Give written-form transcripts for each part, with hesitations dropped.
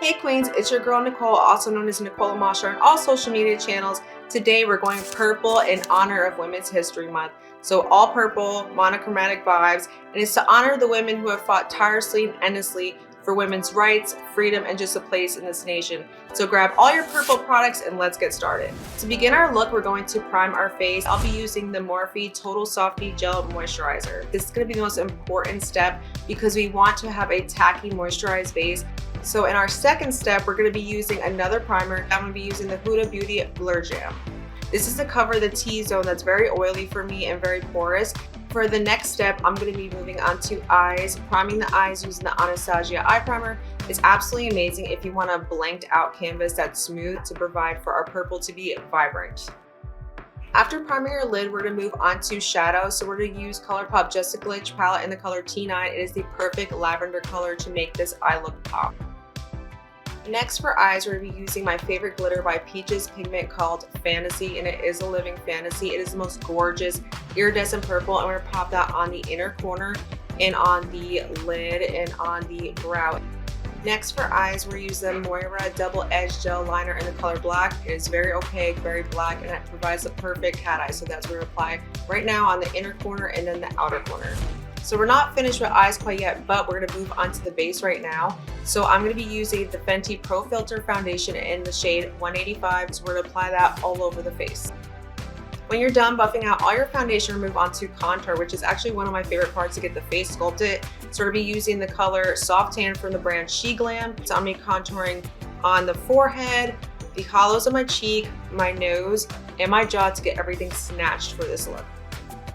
Hey Queens, it's your girl Nicole, also known as Nicole Lomastro on all social media channels. Today we're going purple in honor of Women's History Month. So all purple, monochromatic vibes, and it's to honor the women who have fought tirelessly and endlessly for women's rights, freedom, and just a place in this nation. So grab all your purple products and let's get started. To begin our look, we're going to prime our face. I'll be using the Morphe Total Softy Gel Moisturizer. This is going to be the most important step because we want to have a tacky moisturized base. So in our second step, we're going to be using another primer. I'm going to be using the Huda Beauty Blur Jam. This is to cover the T-zone that's very oily for me and very porous. For the next step, I'm going to be moving on to eyes, priming the eyes using the Anastasia eye primer. It's absolutely amazing if you want a blanked out canvas that's smooth to provide for our purple to be vibrant. After priming your lid, we're going to move on to shadows. So we're going to use ColourPop Just a Glitch palette in the color T9. It is the perfect lavender color to make this eye look pop. Next for eyes, we're going to be using my favorite glitter by Peaches Pigment called Fantasy, and it is a living fantasy. It is the most gorgeous iridescent purple. I'm going to pop that on the inner corner and on the lid and on the brow. Next for eyes, we're using Moira Double Edge Gel Liner in the color Black. It is very opaque, very black, and it provides the perfect cat eye. So that's what we're applying right now on the inner corner and then the outer corner. So we're not finished with eyes quite yet, but we're going to move on to the base right now. So I'm going to be using the Fenty Pro Filter Foundation in the shade 185. So we're going to apply that all over the face. When you're done buffing out all your foundation, we'll move on to contour, which is actually one of my favorite parts to get the face sculpted. So we're going to be using the color Soft Tan from the brand She Glam. So I'm going to be contouring on the forehead, the hollows of my cheek, my nose, and my jaw to get everything snatched for this look.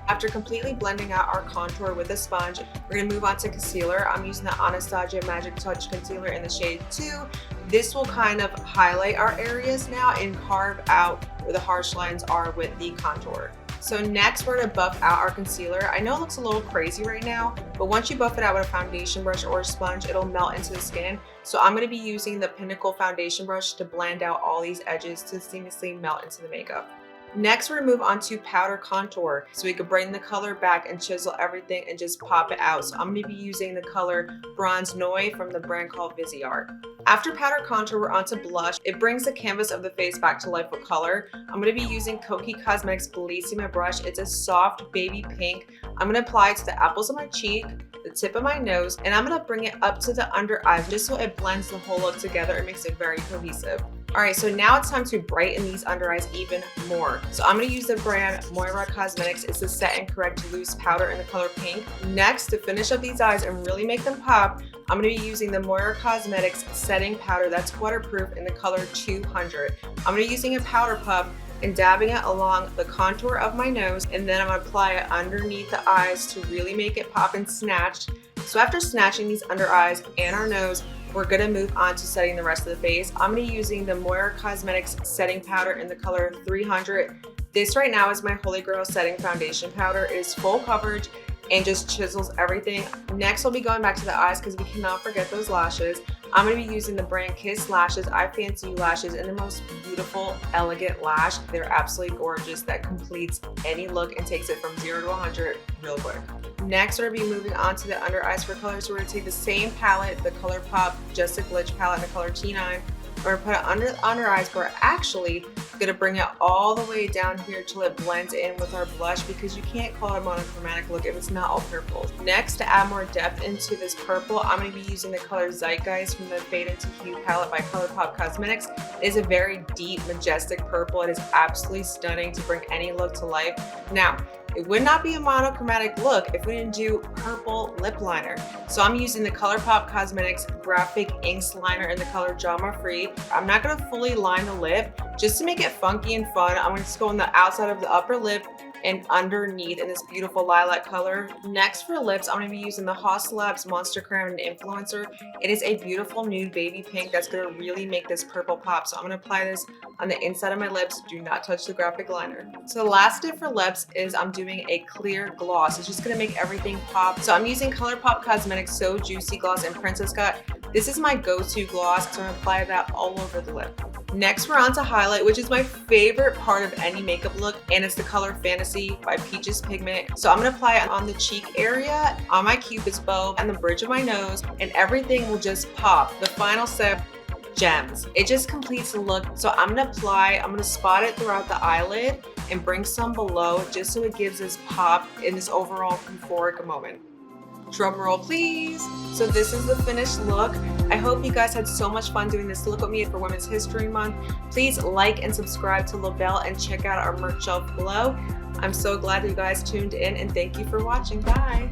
After completely blending out our contour with a sponge, we're going to move on to concealer. I'm using the Anastasia Magic Touch Concealer in the shade 2. This will kind of highlight our areas now and carve out where the harsh lines are with the contour. So next, we're going to buff out our concealer. I know it looks a little crazy right now, but once you buff it out with a foundation brush or a sponge, it'll melt into the skin. So I'm going to be using the Pinnacle foundation brush to blend out all these edges to seamlessly melt into the makeup. Next, we're going to move on to powder contour so we can bring the color back and chisel everything and just pop it out. So I'm going to be using the color Bronze Noi from the brand called Viseart. After powder contour, we're on to blush. It brings the canvas of the face back to life with color. I'm going to be using Kokie Cosmetics Bellissima brush. It's a soft baby pink. I'm going to apply it to the apples of my cheek, the tip of my nose, and I'm going to bring it up to the under eye just so it blends the whole look together and makes it very cohesive. Alright, so now it's time to brighten these under eyes even more. So I'm going to use the brand Moira Cosmetics. It's the Set and Correct Loose Powder in the color pink. Next, to finish up these eyes and really make them pop, I'm going to be using the Moira Cosmetics Setting Powder that's waterproof in the color 200. I'm going to be using a powder puff and dabbing it along the contour of my nose, and then I'm going to apply it underneath the eyes to really make it pop and snatch. So after snatching these under eyes and our nose, we're going to move on to setting the rest of the face. I'm going to be using the Moira Cosmetics Setting Powder in the color 300. This right now is my Holy Grail Setting Foundation Powder. It is full coverage and just chisels everything. Next, I'll be going back to the eyes because we cannot forget those lashes. I'm going to be using the brand Kiss Lashes. I fancy lashes in the most beautiful, elegant lash. They're absolutely gorgeous. That completes any look and takes it from 0 to 100 real quick. Next, we're going to be moving on to the under eyes for color. So we're going to take the same palette, the ColourPop Just a Glitch palette in the color T9. We're going to put it under the under eyes. We're actually going to bring it all the way down here till it blends in with our blush because you can't call it a monochromatic look if it's not all purple. Next, to add more depth into this purple, I'm going to be using the color Zeitgeist from the Fade into Hue palette by ColourPop Cosmetics. It is a very deep, majestic purple. It is absolutely stunning to bring any look to life. Now, it would not be a monochromatic look if we didn't do purple lip liner. So I'm using the ColourPop Cosmetics Graphic Inks Liner in the color Drama Free. I'm not going to fully line the lip. Just to make it funky and fun, I'm going to just go on the outside of the upper lip and underneath in this beautiful lilac color. Next for lips, I'm going to be using the Haze Labs Monster Crown Influencer. It is a beautiful nude baby pink that's going to really make this purple pop. So I'm going to apply this on the inside of my lips. Do not touch the graphic liner. So the last step for lips is I'm doing a clear gloss. It's just going to make everything pop. So I'm using ColourPop Cosmetics So Juicy Gloss in Princess Cut. This is my go-to gloss, so I'm going to apply that all over the lip. Next, we're on to highlight, which is my favorite part of any makeup look, and it's the color Fantasy by Peaches Pigment. So I'm going to apply it on the cheek area, on my cupid's bow, and the bridge of my nose, and everything will just pop. The final step gems. It just completes the look. So I'm gonna spot it throughout the eyelid and bring some below just so it gives this pop in this overall euphoric moment. Drum roll please. So this is the finished look. I hope you guys had so much fun doing this look with me for Women's History Month. Please like and subscribe to LaBelle and check out our merch shelf below. I'm so glad that you guys tuned in and thank you for watching. Bye.